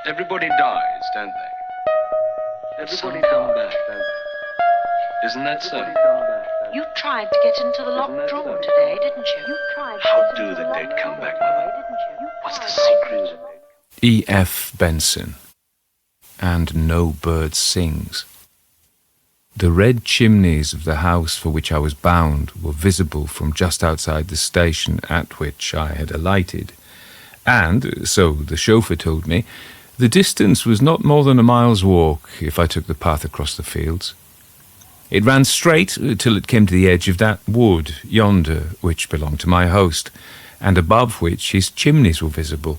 Everybody dies, don't they? Everybody come back, don't they? Isn't that so? You tried to get into the locked drawer today, didn't you? How do the dead come back, Mother? What's the secret? E.F.Benson. And no bird sings. The red chimneys of the house for which I was bound were visible from just outside the station at which I had alighted, and, so the chauffeur told me, the distance was not more than a mile's walk if I took the path across the fields. It ran straight till it came to the edge of that wood yonder which belonged to my host, and above which his chimneys were visible.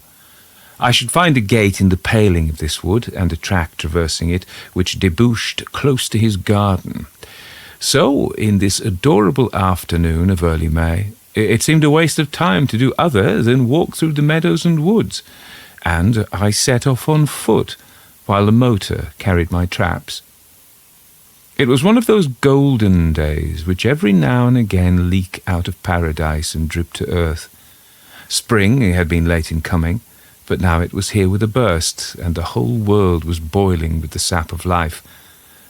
I should find a gate in the paling of this wood, and a track traversing it, which debouched close to his garden. So, in this adorable afternoon of early May, it seemed a waste of time to do other than walk through the meadows and woods, and I set off on foot, while the motor carried my traps. It was one of those golden days which every now and again leak out of paradise and drip to earth. Spring had been late in coming, but now it was here with a burst, and the whole world was boiling with the sap of life.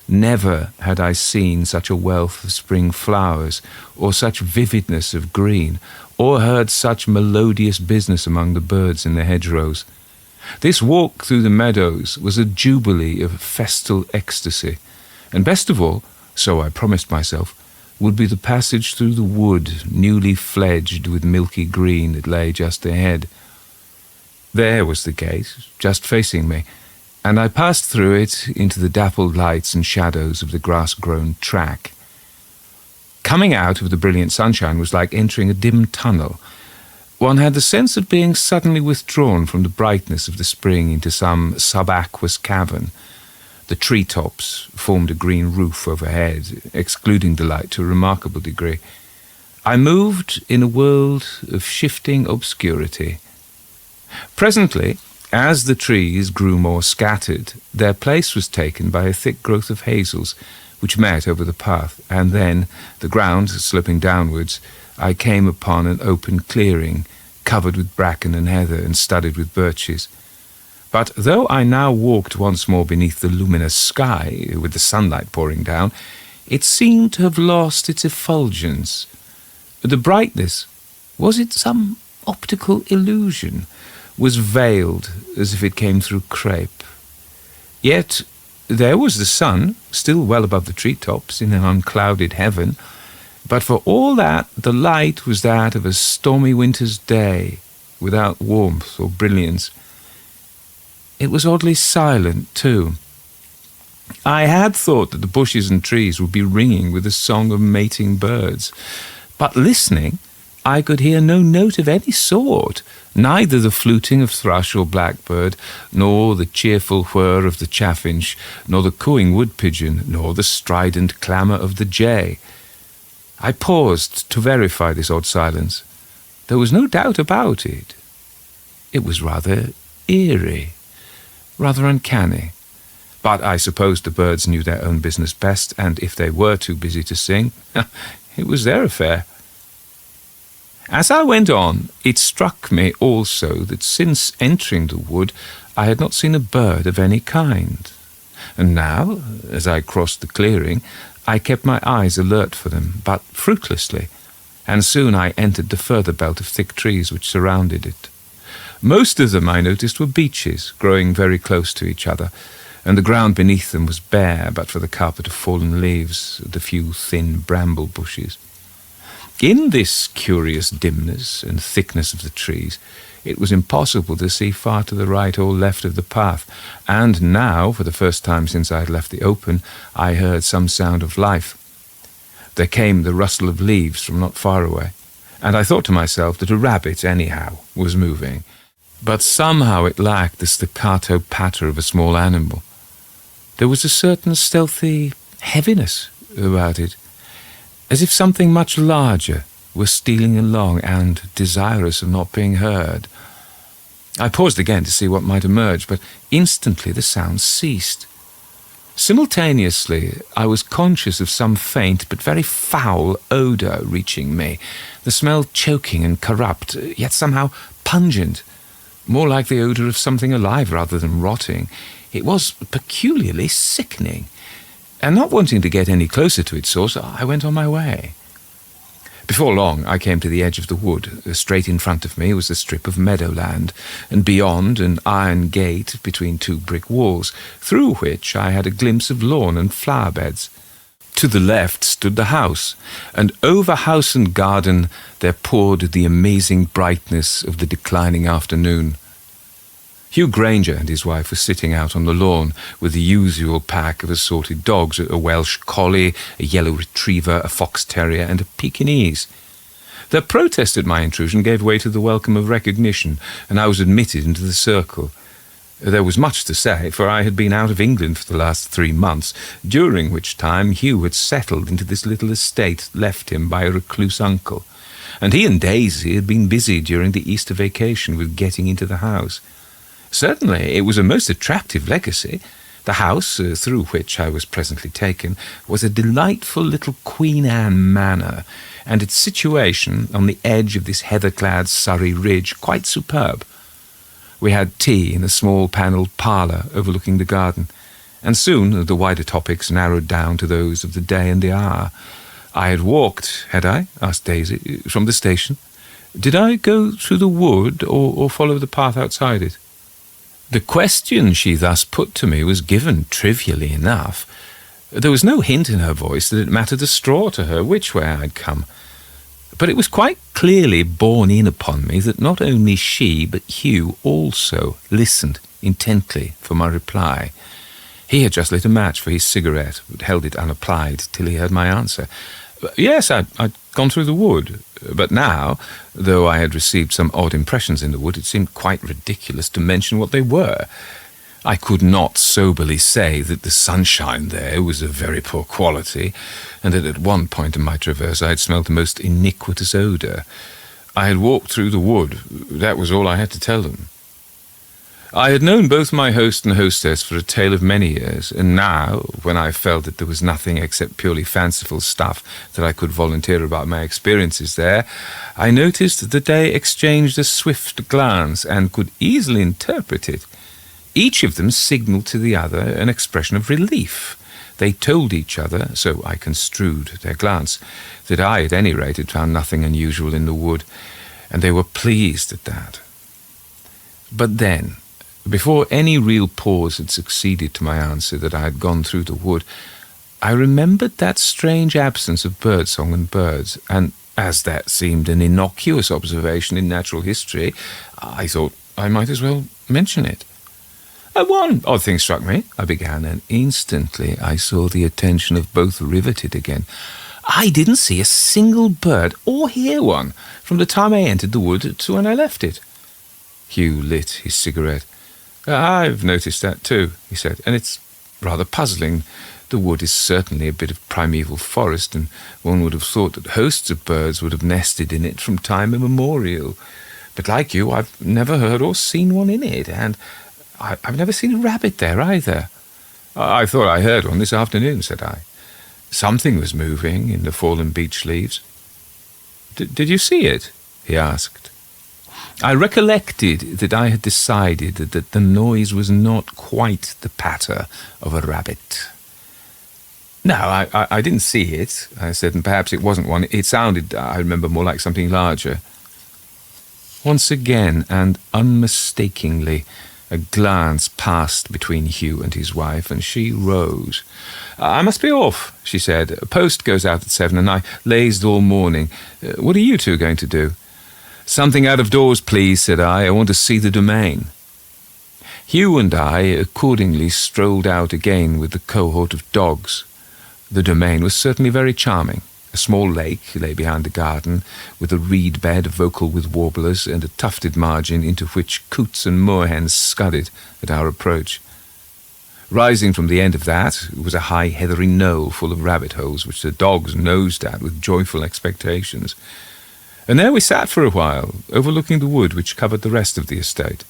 Never had I seen such a wealth of spring flowers, or such vividness of green, or heard such melodious business among the birds in the hedgerows. This walk through the meadows was a jubilee of festal ecstasy, and best of all, so I promised myself, would be the passage through the wood, newly fledged with milky green, that lay just ahead. There was the gate, just facing me, and I passed through it into the dappled lights and shadows of the grass-grown track. Coming out of the brilliant sunshine was like entering a dim tunnel. One had the sense of being suddenly withdrawn from the brightness of the spring into some subaqueous cavern. The tree-tops formed a green roof overhead, excluding the light to a remarkable degree. I moved in a world of shifting obscurity. Presently, as the trees grew more scattered, their place was taken by a thick growth of hazels, which met over the path, and then, the ground sloping downwards, I came upon an open clearing, covered with bracken and heather and studded with birches. But though I now walked once more beneath the luminous sky, with the sunlight pouring down, it seemed to have lost its effulgence. The brightness, was it some optical illusion, was veiled as if it came through crape. Yet there was the sun, still well above the treetops, in an unclouded heaven, but for all that the light was that of a stormy winter's day, without warmth or brilliance. It was oddly silent, too. I had thought that the bushes and trees would be ringing with the song of mating birds, but listening, I could hear no note of any sort, neither the fluting of thrush or blackbird, nor the cheerful whir of the chaffinch, nor the cooing wood-pigeon, nor the strident clamour of the jay. I paused to verify this odd silence. There was no doubt about it. It was rather eerie, rather uncanny. But I suppose the birds knew their own business best, and if they were too busy to sing, it was their affair. As I went on, it struck me also that since entering the wood, I had not seen a bird of any kind. And now, as I crossed the clearing, I kept my eyes alert for them, but fruitlessly, and soon I entered the further belt of thick trees which surrounded it. Most of them, I noticed, were beeches, growing very close to each other, and the ground beneath them was bare but for the carpet of fallen leaves, the few thin bramble bushes. In this curious dimness and thickness of the trees, it was impossible to see far to the right or left of the path, and now, for the first time since I had left the open, I heard some sound of life. There came the rustle of leaves from not far away, and I thought to myself that a rabbit, anyhow, was moving, but somehow it lacked the staccato patter of a small animal. There was a certain stealthy heaviness about it, as if something much larger were stealing along and desirous of not being heard. I paused again to see what might emerge, but instantly the sound ceased. Simultaneously, I was conscious of some faint but very foul odour reaching me, the smell choking and corrupt, yet somehow pungent, more like the odour of something alive rather than rotting. It was peculiarly sickening, and not wanting to get any closer to its source, I went on my way. Before long, I came to the edge of the wood. Straight in front of me was a strip of meadowland, and beyond an iron gate between two brick walls, through which I had a glimpse of lawn and flower beds. To the left stood the house, and over house and garden there poured the amazing brightness of the declining afternoon. Hugh Granger and his wife were sitting out on the lawn with the usual pack of assorted dogs, a Welsh collie, a yellow retriever, a fox terrier, and a Pekingese. Their protest at my intrusion gave way to the welcome of recognition, and I was admitted into the circle. There was much to say, for I had been out of England for the last 3 months, during which time Hugh had settled into this little estate left him by a recluse uncle, and he and Daisy had been busy during the Easter vacation with getting into the house. Certainly it was a most attractive legacy. The house, through which I was presently taken, was a delightful little Queen Anne manor, and its situation on the edge of this heather-clad Surrey ridge quite superb. We had tea in a small panelled parlour overlooking the garden, and soon the wider topics narrowed down to those of the day and the hour. I had walked, had I? Asked Daisy, from the station. Did I go through the wood or follow the path outside it? The question she thus put to me was given trivially enough. There was no hint in her voice that it mattered a straw to her which way I'd come. But it was quite clearly borne in upon me that not only she, but Hugh also listened intently for my reply. He had just lit a match for his cigarette, but held it unapplied till he heard my answer. Yes, I'd gone through the wood, but now, though I had received some odd impressions in the wood, it seemed quite ridiculous to mention what they were. I could not soberly say that the sunshine there was of very poor quality, and that at one point in my traverse I had smelt a most iniquitous odour. I had walked through the wood. That was all I had to tell them. I had known both my host and hostess for a tale of many years, and now, when I felt that there was nothing except purely fanciful stuff that I could volunteer about my experiences there, I noticed that they exchanged a swift glance and could easily interpret it. Each of them signalled to the other an expression of relief. They told each other, so I construed their glance, that I at any rate had found nothing unusual in the wood, and they were pleased at that. But then, before any real pause had succeeded to my answer that I had gone through the wood, I remembered that strange absence of birdsong and birds, and as that seemed an innocuous observation in natural history, I thought I might as well mention it. One odd thing struck me, I began, and instantly I saw the attention of both riveted again. I didn't see a single bird or hear one from the time I entered the wood to when I left it. Hugh lit his cigarette. I've noticed that too, he said, and it's rather puzzling. The wood is certainly a bit of primeval forest, and one would have thought that hosts of birds would have nested in it from time immemorial. But like you, I've never heard or seen one in it, and I've never seen a rabbit there either. I thought I heard one this afternoon, said I. Something was moving in the fallen beech leaves. Did you see it? He asked. I recollected that I had decided that the noise was not quite the patter of a rabbit. No, I didn't see it, I said, and perhaps it wasn't one. It sounded, I remember, more like something larger. Once again, and unmistakingly, a glance passed between Hugh and his wife, and she rose. I must be off, she said. A post goes out at 7, and I lazed all morning. What are you two going to do? Something out of doors, please, said I. I want to see the domain. Hugh and I accordingly strolled out again with the cohort of dogs. The domain was certainly very charming. A small lake lay behind the garden, with a reed bed vocal with warblers and a tufted margin into which coots and moorhens scudded at our approach. Rising from the end of that was a high heathery knoll full of rabbit holes, which the dogs nosed at with joyful expectations. And there we sat for a while, overlooking the wood which covered the rest of the estate.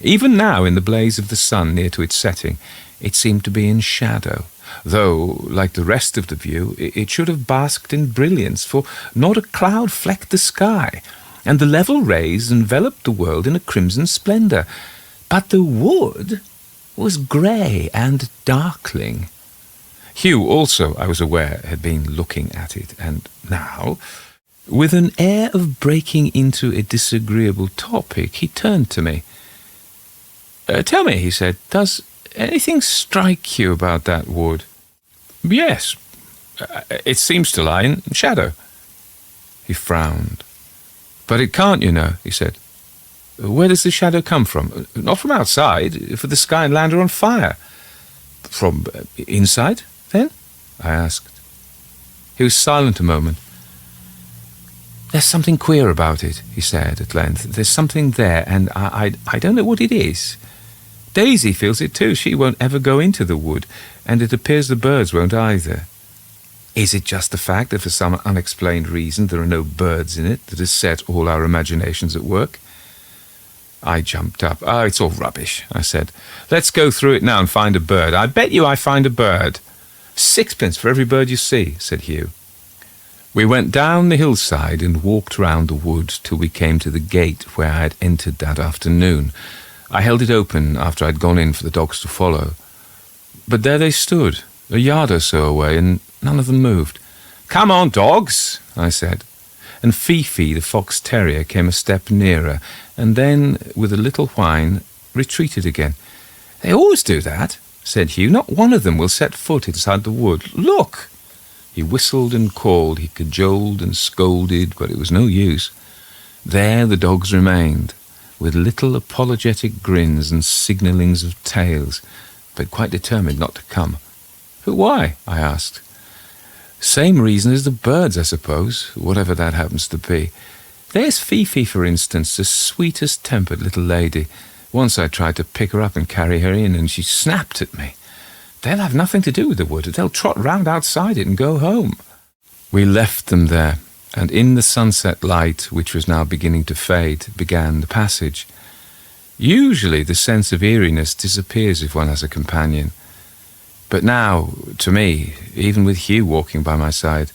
Even now, in the blaze of the sun near to its setting, it seemed to be in shadow, though, like the rest of the view, it should have basked in brilliance, for not a cloud flecked the sky, and the level rays enveloped the world in a crimson splendour. But the wood was grey and darkling. Hugh also, I was aware, had been looking at it, and now, with an air of breaking into a disagreeable topic, he turned to me. "Tell me," he said, "does anything strike you about that wood?" "Yes, it seems to lie in shadow." He frowned. "But it can't, you know," he said. "Where does the shadow come from? Not from outside, for the sky and land are on fire." "From inside, then?" I asked. He was silent a moment. "There's something queer about it," he said at length. "There's something there, and I don't know what it is. Daisy feels it too. She won't ever go into the wood, and it appears the birds won't either. Is it just the fact that for some unexplained reason there are no birds in it that has set all our imaginations at work?" I jumped up. "Oh, it's all rubbish," I said. "Let's go through it now and find a bird. I bet you I find a bird." "6pence for every bird you see," said Hugh. We went down the hillside and walked round the wood till we came to the gate where I had entered that afternoon. I held it open after I'd gone in for the dogs to follow. But there they stood, a yard or so away, and none of them moved. "Come on, dogs," I said. And Fifi, the fox terrier, came a step nearer, and then, with a little whine, retreated again. "They always do that," said Hugh. "Not one of them will set foot inside the wood. Look!" He whistled and called, he cajoled and scolded, but it was no use. There the dogs remained, with little apologetic grins and signallings of tails, but quite determined not to come. "But why?" I asked. "Same reason as the birds, I suppose, whatever that happens to be. There's Fifi, for instance, the sweetest-tempered little lady. Once I tried to pick her up and carry her in, and she snapped at me. They'll have nothing to do with the wood. They'll trot round outside it and go home." We left them there, and in the sunset light, which was now beginning to fade, began the passage. Usually the sense of eeriness disappears if one has a companion. But now, to me, even with Hugh walking by my side,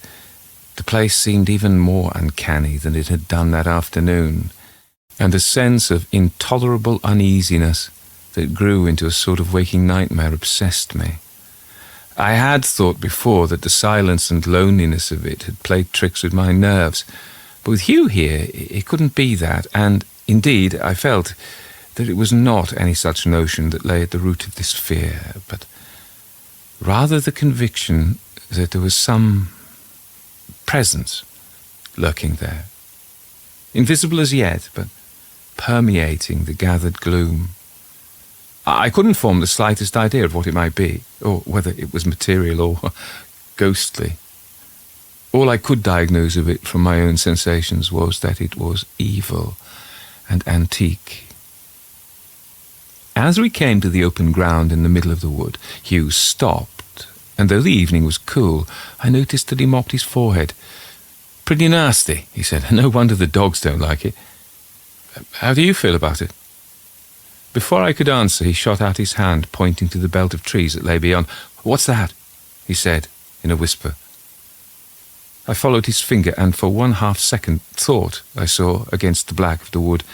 the place seemed even more uncanny than it had done that afternoon, and a sense of intolerable uneasiness that grew into a sort of waking nightmare obsessed me. I had thought before that the silence and loneliness of it had played tricks with my nerves, but with Hugh here, it couldn't be that, and indeed I felt that it was not any such notion that lay at the root of this fear, but rather the conviction that there was some presence lurking there, invisible as yet, but permeating the gathered gloom. I couldn't form the slightest idea of what it might be, or whether it was material or ghostly. All I could diagnose of it from my own sensations was that it was evil and antique. As we came to the open ground in the middle of the wood, Hugh stopped, and though the evening was cool, I noticed that he mopped his forehead. "Pretty nasty," he said. "No wonder the dogs don't like it. How do you feel about it?" Before I could answer, he shot out his hand, pointing to the belt of trees that lay beyond. "What's that?" he said, in a whisper. I followed his finger, and for 1/2 second thought I saw, against the black of the wood,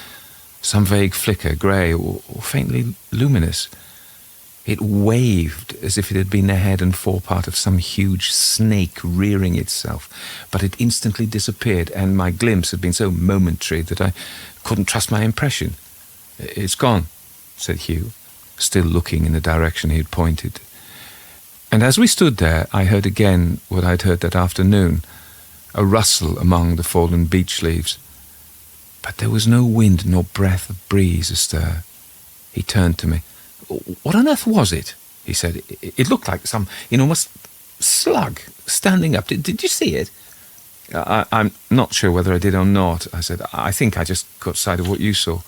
some vague flicker, grey or faintly luminous. It waved as if it had been the head and forepart of some huge snake rearing itself, but it instantly disappeared, and my glimpse had been so momentary that I couldn't trust my impression. "It's gone," said Hugh, still looking in the direction he had pointed. And as we stood there, I heard again what I'd heard that afternoon, a rustle among the fallen beech leaves. But there was no wind nor breath of breeze astir. He turned to me. "What on earth was it?" he said. "It looked like some enormous slug standing up. Did you see it?" I'm not sure whether I did or not," I said. "I think I just caught sight of what you saw."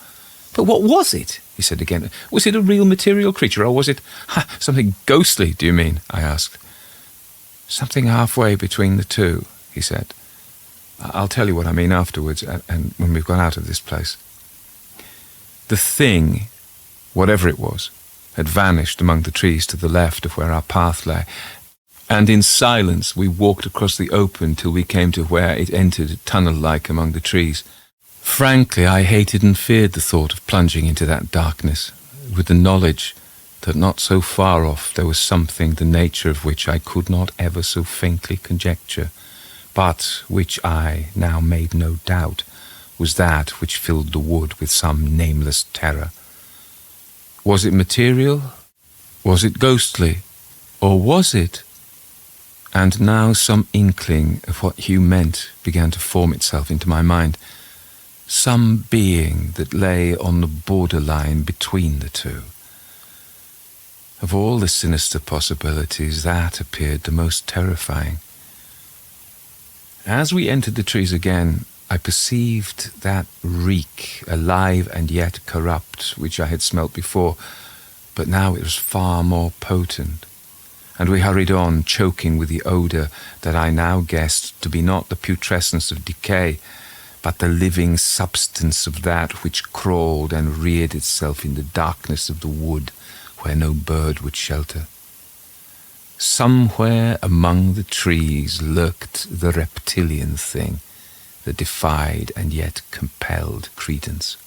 "But what was it?" he said again. "Was it a real material creature, or was it something ghostly, do you mean?" I asked. "Something halfway between the two," he said. "I'll tell you what I mean afterwards, and when we've got out of this place." The thing, whatever it was, had vanished among the trees to the left of where our path lay, and in silence we walked across the open till we came to where it entered tunnel-like among the trees. Frankly, I hated and feared the thought of plunging into that darkness, with the knowledge that not so far off there was something the nature of which I could not ever so faintly conjecture, but which I now made no doubt was that which filled the wood with some nameless terror. Was it material? Was it ghostly? Or was it? And now some inkling of what Hugh meant began to form itself into my mind. Some being that lay on the borderline between the two. Of all the sinister possibilities, that appeared the most terrifying. As we entered the trees again, I perceived that reek, alive and yet corrupt, which I had smelt before, but now it was far more potent. And we hurried on, choking with the odour that I now guessed to be not the putrescence of decay, but the living substance of that which crawled and reared itself in the darkness of the wood where no bird would shelter. Somewhere among the trees lurked the reptilian thing that defied and yet compelled credence.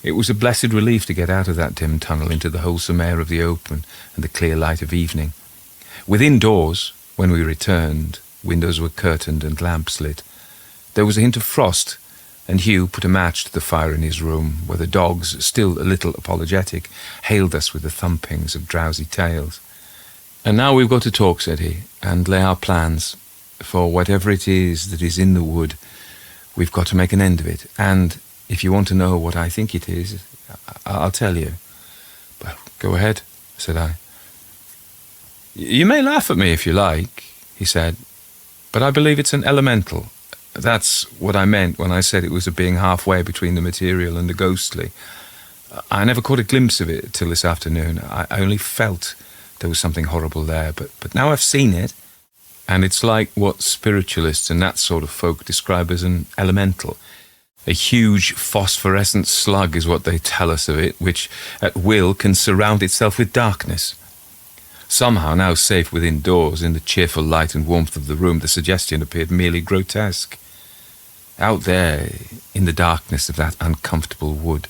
It was a blessed relief to get out of that dim tunnel into the wholesome air of the open and the clear light of evening. Within doors, when we returned, windows were curtained and lamps lit. There was a hint of frost, and Hugh put a match to the fire in his room, where the dogs, still a little apologetic, hailed us with the thumpings of drowsy tails. "And now we've got to talk," said he, "and lay our plans. For whatever it is that is in the wood, we've got to make an end of it. And if you want to know what I think it is, I'll tell you." "Well, go ahead," said I. "You may laugh at me if you like," he said, "but I believe it's an elemental. That's what I meant when I said it was a being halfway between the material and the ghostly. I never caught a glimpse of it till this afternoon. I only felt there was something horrible there, but now I've seen it, and it's like what spiritualists and that sort of folk describe as an elemental. A huge phosphorescent slug is what they tell us of it, which at will can surround itself with darkness. Somehow, now safe within doors, in the cheerful light and warmth of the room, the suggestion appeared merely grotesque. Out there, in the darkness of that uncomfortable wood,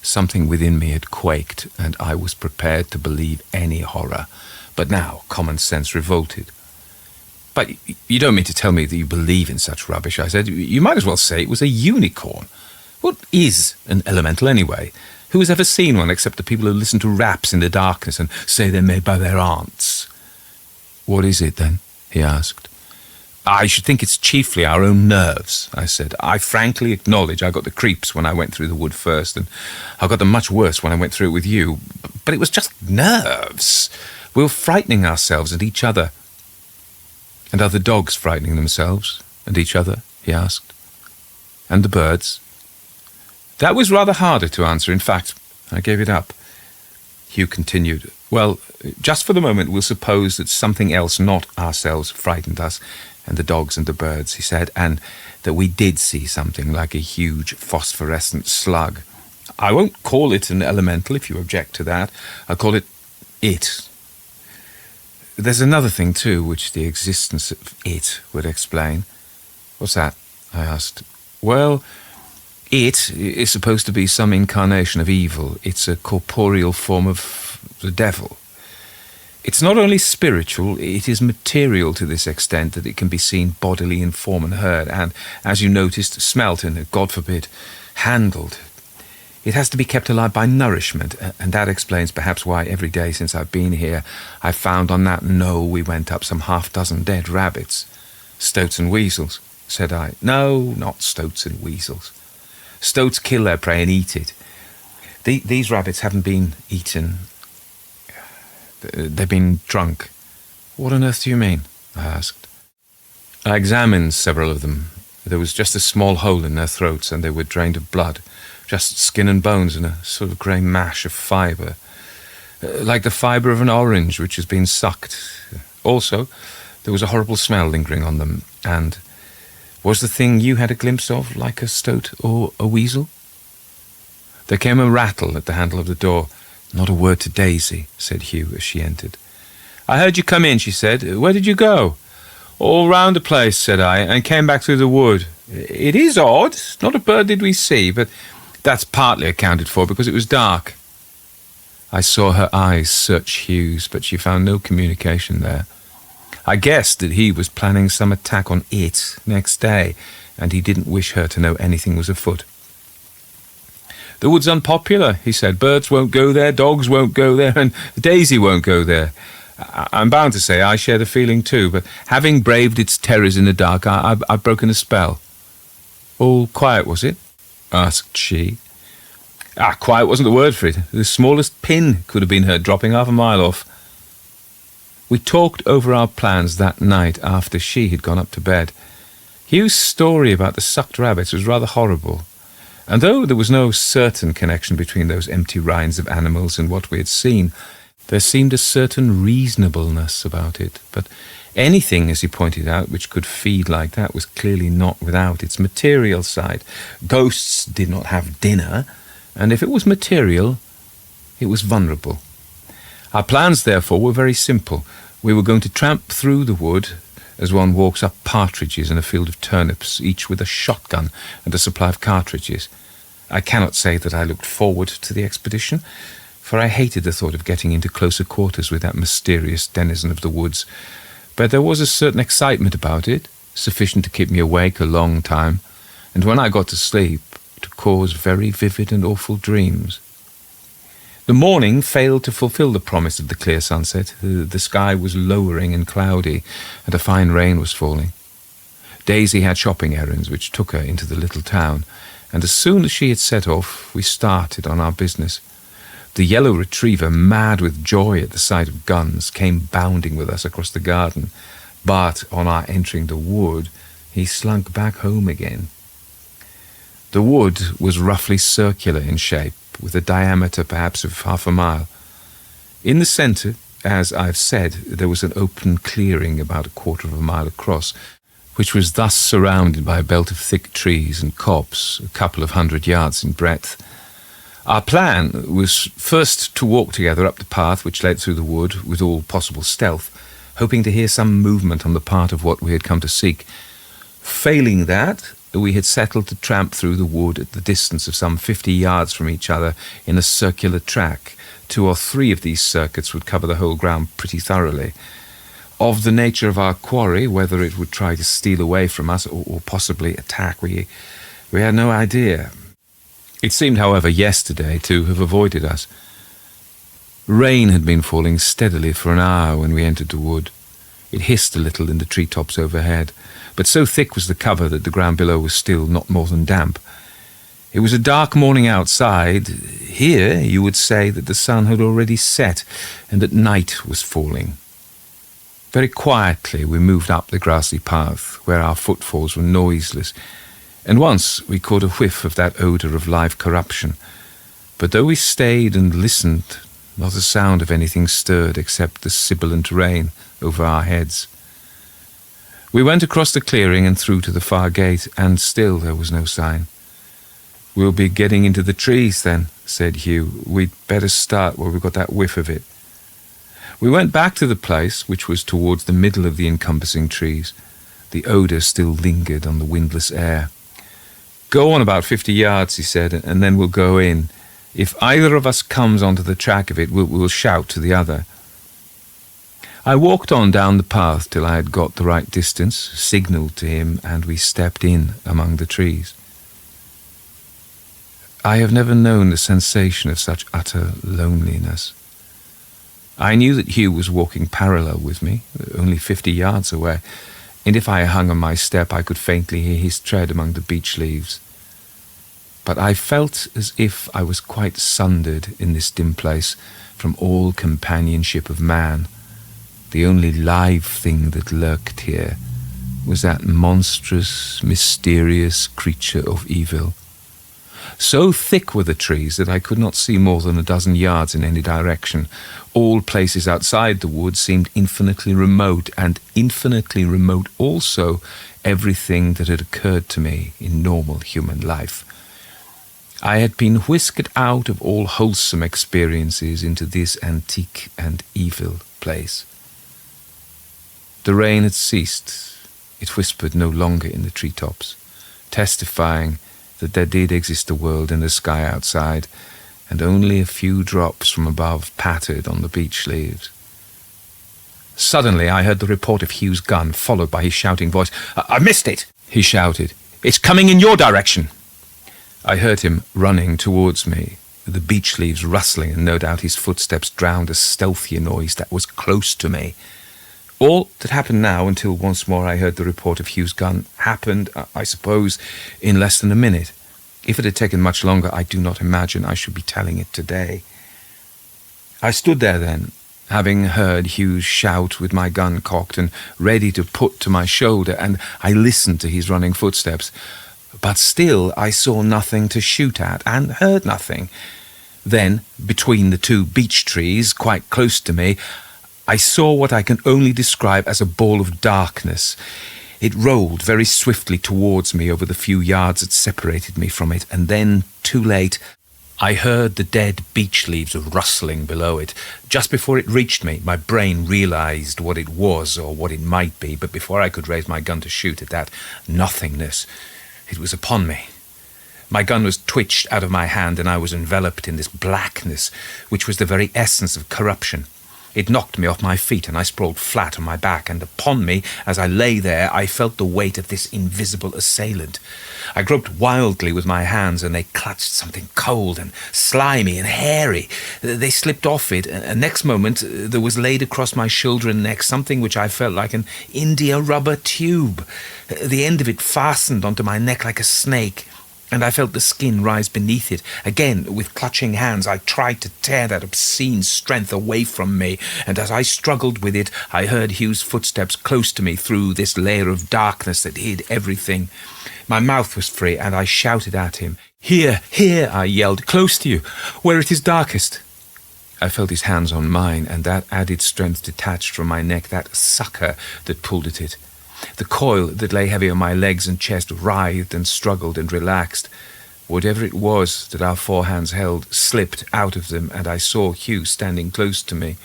something within me had quaked, and I was prepared to believe any horror. But now common sense revolted. "But you don't mean to tell me that you believe in such rubbish," I said. "You might as well say it was a unicorn. What is an elemental anyway? Who has ever seen one except the people who listen to raps in the darkness and say they're made by their aunts?" "What is it then?" he asked. "I should think it's chiefly our own nerves," I said. "I frankly acknowledge I got the creeps when I went through the wood first, and I got them much worse when I went through it with you. But it was just nerves. We were frightening ourselves and each other." "And are the dogs frightening themselves and each other?" he asked. "And the birds?" That was rather harder to answer. In fact, I gave it up. Hugh continued. "Well, just for the moment, we'll suppose that something else, not ourselves, frightened us, and the dogs and the birds," he said, "and that we did see something like a huge phosphorescent slug. I won't call it an elemental, if you object to that. I'll call it it. There's another thing, too, which the existence of it would explain." "What's that?" I asked. "Well, it is supposed to be some incarnation of evil. It's a corporeal form of the devil. It's not only spiritual, it is material to this extent that it can be seen bodily in form and heard, and, as you noticed, smelt and, God forbid, handled. It has to be kept alive by nourishment, and that explains perhaps why every day since I've been here I've found on that knoll we went up some half-dozen dead rabbits." "Stoats and weasels," said I. "No, not stoats and weasels. Stoats kill their prey and eat it. These rabbits haven't been eaten. They've been drunk." "What on earth do you mean?" I asked. I examined several of them. There was just a small hole in their throats, and they were drained of blood. Just skin and bones and a sort of grey mash of fibre. Like the fibre of an orange which has been sucked. Also, there was a horrible smell lingering on them, and was the thing you had a glimpse of like a stoat or a weasel?" There came a rattle at the handle of the door. "Not a word to Daisy," said Hugh as she entered. "I heard you come in," she said. "Where did you go?" "All round the place," said I, "and came back through the wood. It is odd. Not a bird did we see, but that's partly accounted for because it was dark. I saw her eyes search Hugh's, but she found no communication there. I guessed that he was planning some attack on it next day, and he didn't wish her to know anything was afoot. The wood's unpopular, he said. Birds won't go there, dogs won't go there, and Daisy won't go there. I'm bound to say I share the feeling too, but having braved its terrors in the dark, I've broken a spell. All quiet, was it? Asked she. Quiet wasn't the word for it. The smallest pin could have been heard dropping half a mile off. We talked over our plans that night after she had gone up to bed. Hugh's story about the sucked rabbits was rather horrible, and though there was no certain connection between those empty rinds of animals and what we had seen, there seemed a certain reasonableness about it. But anything, as he pointed out, which could feed like that was clearly not without its material side. Ghosts did not have dinner, and if it was material, it was vulnerable. Our plans, therefore, were very simple. We were going to tramp through the wood as one walks up partridges in a field of turnips, each with a shotgun and a supply of cartridges. I cannot say that I looked forward to the expedition, for I hated the thought of getting into closer quarters with that mysterious denizen of the woods. But there was a certain excitement about it, sufficient to keep me awake a long time, and when I got to sleep, to cause very vivid and awful dreams. The morning failed to fulfill the promise of the clear sunset. The sky was lowering and cloudy, and a fine rain was falling. Daisy had shopping errands which took her into the little town, and as soon as she had set off, we started on our business. The yellow retriever, mad with joy at the sight of guns, came bounding with us across the garden, but on our entering the wood, he slunk back home again. The wood was roughly circular in shape, with a diameter perhaps of half a mile. In the centre, as I've said, there was an open clearing about a quarter of a mile across, which was thus surrounded by a belt of thick trees and copse, a couple of 100 yards in breadth. Our plan was first to walk together up the path which led through the wood with all possible stealth, hoping to hear some movement on the part of what we had come to seek. Failing that, we had settled to tramp through the wood at the distance of some 50 yards from each other in a circular track. 2 or 3 of these circuits would cover the whole ground pretty thoroughly. Of the nature of our quarry, whether it would try to steal away from us or possibly attack, we had no idea. It seemed, however, yesterday to have avoided us. Rain had been falling steadily for an hour when we entered the wood. It hissed a little in the treetops overhead, but so thick was the cover that the ground below was still not more than damp. It was a dark morning outside. Here you would say that the sun had already set and that night was falling. Very quietly we moved up the grassy path, where our footfalls were noiseless, and once we caught a whiff of that odour of live corruption. But though we stayed and listened, not a sound of anything stirred except the sibilant rain over our heads. We went across the clearing and through to the far gate, and still there was no sign. "We'll be getting into the trees then," said Hugh. "We'd better start where we got that whiff of it." We went back to the place, which was towards the middle of the encompassing trees. The odour still lingered on the windless air. "Go on about 50 yards, he said, "and then we'll go in. If either of us comes onto the track of it, we'll shout to the other." I walked on down the path till I had got the right distance, signalled to him, and we stepped in among the trees. I have never known the sensation of such utter loneliness. I knew that Hugh was walking parallel with me, only 50 yards away, and if I hung on my step I could faintly hear his tread among the beech leaves. But I felt as if I was quite sundered in this dim place from all companionship of man. The only live thing that lurked here was that monstrous, mysterious creature of evil. So thick were the trees that I could not see more than a dozen yards in any direction. All places outside the wood seemed infinitely remote, and infinitely remote also everything that had occurred to me in normal human life. I had been whisked out of all wholesome experiences into this antique and evil place. The rain had ceased. It whispered no longer in the treetops. testifying that there did exist a world in the sky outside, and only a few drops from above pattered on the beech leaves. Suddenly I heard the report of Hugh's gun, followed by his shouting voice. "I missed it!" he shouted. "It's coming in your direction!" I heard him running towards me, the beech leaves rustling, and no doubt his footsteps drowned a stealthier noise that was close to me. All that happened now, until once more I heard the report of Hugh's gun, happened, I suppose, in less than a minute. If it had taken much longer, I do not imagine I should be telling it today. I stood there then, having heard Hugh's shout with my gun cocked and ready to put to my shoulder, and I listened to his running footsteps. But still I saw nothing to shoot at, and heard nothing. Then, between the two beech trees, quite close to me, I saw what I can only describe as a ball of darkness. It rolled very swiftly towards me over the few yards that separated me from it, and then, too late, I heard the dead beech leaves rustling below it. Just before it reached me, my brain realized what it was or what it might be, but before I could raise my gun to shoot at that nothingness, it was upon me. My gun was twitched out of my hand, and I was enveloped in this blackness, which was the very essence of corruption. It knocked me off my feet, and I sprawled flat on my back, and upon me, as I lay there, I felt the weight of this invisible assailant. I groped wildly with my hands, and they clutched something cold and slimy and hairy. They slipped off it, and next moment there was laid across my shoulder and neck something which I felt like an India rubber tube. The end of it fastened onto my neck like a snake, and I felt the skin rise beneath it. Again, with clutching hands, I tried to tear that obscene strength away from me, and as I struggled with it, I heard Hugh's footsteps close to me through this layer of darkness that hid everything. My mouth was free, and I shouted at him. "Here, here," I yelled, "close to you, where it is darkest." I felt his hands on mine, and that added strength detached from my neck, that sucker that pulled at it. The coil that lay heavy on my legs and chest writhed and struggled and relaxed. Whatever it was that our four hands held slipped out of them, and I saw Hugh standing close to me.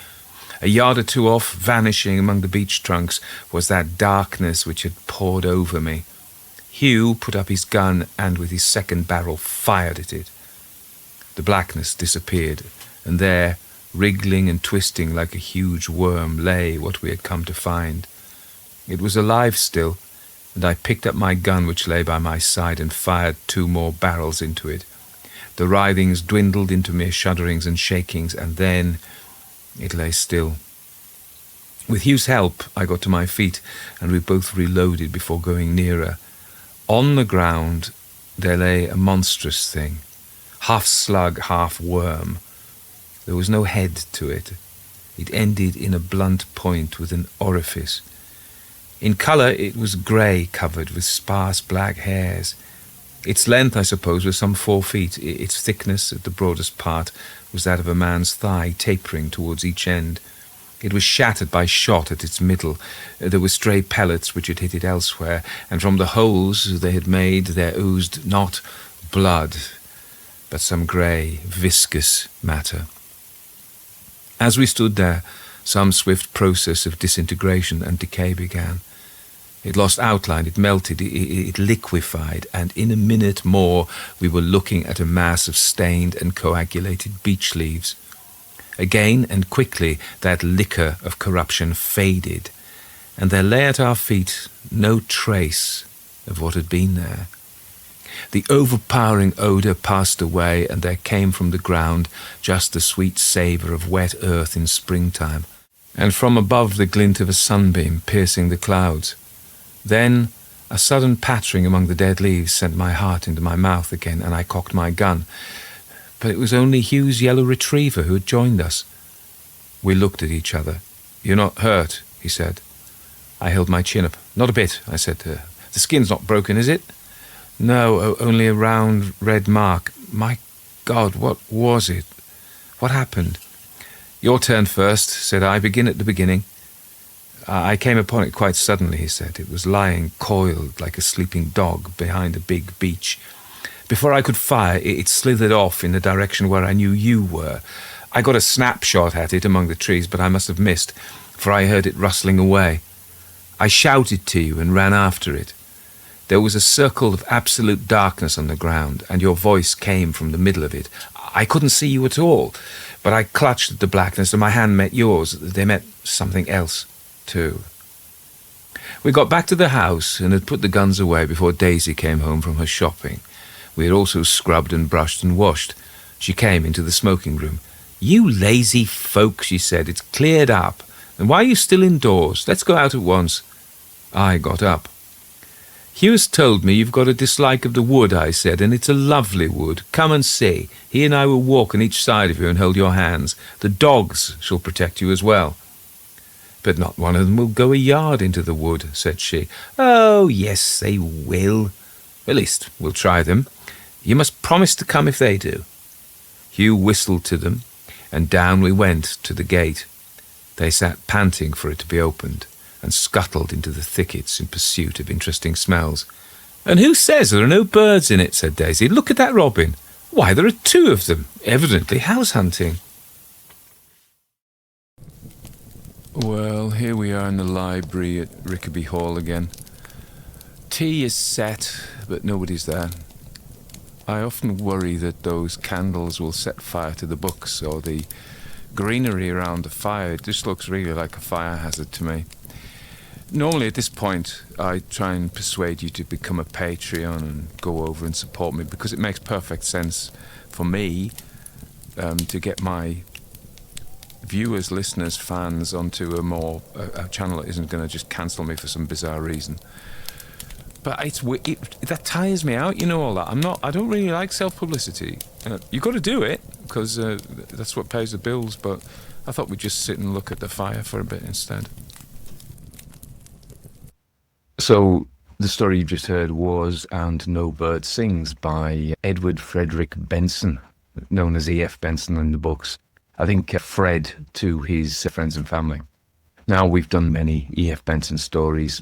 A yard or two off, vanishing among the beech trunks, was that darkness which had poured over me. Hugh put up his gun and with his second barrel fired at it. The blackness disappeared, and there, wriggling and twisting like a huge worm, lay what we had come to find. It was alive still, and I picked up my gun which lay by my side and fired 2 more barrels into it. The writhings dwindled into mere shudderings and shakings, and then it lay still. With Hugh's help, I got to my feet, and we both reloaded before going nearer. On the ground there lay a monstrous thing, half slug, half worm. There was no head to it. It ended in a blunt point with an orifice. In colour it was grey, covered with sparse black hairs. Its length, I suppose, was some 4 feet. Its thickness at the broadest part was that of a man's thigh, tapering towards each end. It was shattered by shot at its middle. There were stray pellets which had hit it elsewhere, and from the holes they had made there oozed not blood, but some grey, viscous matter. As we stood there, some swift process of disintegration and decay began. It lost outline, it melted, it liquefied, and in a minute more we were looking at a mass of stained and coagulated beech leaves. Again and quickly that liquor of corruption faded, and there lay at our feet no trace of what had been there. The overpowering odour passed away, and there came from the ground just the sweet savour of wet earth in springtime, and from above the glint of a sunbeam piercing the clouds. Then a sudden pattering among the dead leaves sent my heart into my mouth again, and I cocked my gun. But it was only Hugh's yellow retriever who had joined us. We looked at each other. "You're not hurt," he said. I held my chin up. "Not a bit," I said to her. "The skin's not broken, is it?" "No, only a round red mark." "My God, what was it? What happened?" "Your turn first," said I. "Begin at the beginning." "I came upon it quite suddenly," he said. "It was lying coiled like a sleeping dog behind a big beech. Before I could fire, it slithered off in the direction where I knew you were. I got a snapshot at it among the trees, but I must have missed, for I heard it rustling away. I shouted to you and ran after it. There was a circle of absolute darkness on the ground, and your voice came from the middle of it. I couldn't see you at all, but I clutched at the blackness and my hand met yours. They met something else, too. We got back to the house and had put the guns away before Daisy came home from her shopping. We had also scrubbed and brushed and washed. She came into the smoking room. "You lazy folk," she said, "it's cleared up. And why are you still indoors? Let's go out at once." I got up. "Hugh's told me you've got a dislike of the wood," I said, "and it's a lovely wood. Come and see. He and I will walk on each side of you and hold your hands. The dogs shall protect you as well." "But not one of them will go a yard into the wood," said she. "Oh, yes, they will. At least, we'll try them. You must promise to come if they do." Hugh whistled to them, and down we went to the gate. They sat panting for it to be opened, and scuttled into the thickets in pursuit of interesting smells. "And who says there are no birds in it?" said Daisy. "Look at that robin. Why, there are 2 of them, evidently house hunting." Well, here we are in the library at Rickaby Hall again. Tea is set, but nobody's there. I often worry that those candles will set fire to the books, or the greenery around the fire. It just looks really like a fire hazard to me. Normally at this point, I try and persuade you to become a Patreon and go over and support me, because it makes perfect sense for me to get my viewers, listeners, fans onto a channel that isn't going to just cancel me for some bizarre reason. But that tires me out, all that. I don't really like self-publicity. You've got to do it, because that's what pays the bills, but I thought we'd just sit and look at the fire for a bit instead. So, the story you just heard was And No Bird Sings by Edward Frederick Benson, known as E.F.Benson in the books. I think Fred to his friends and family. Now, we've done many E.F. Benson stories,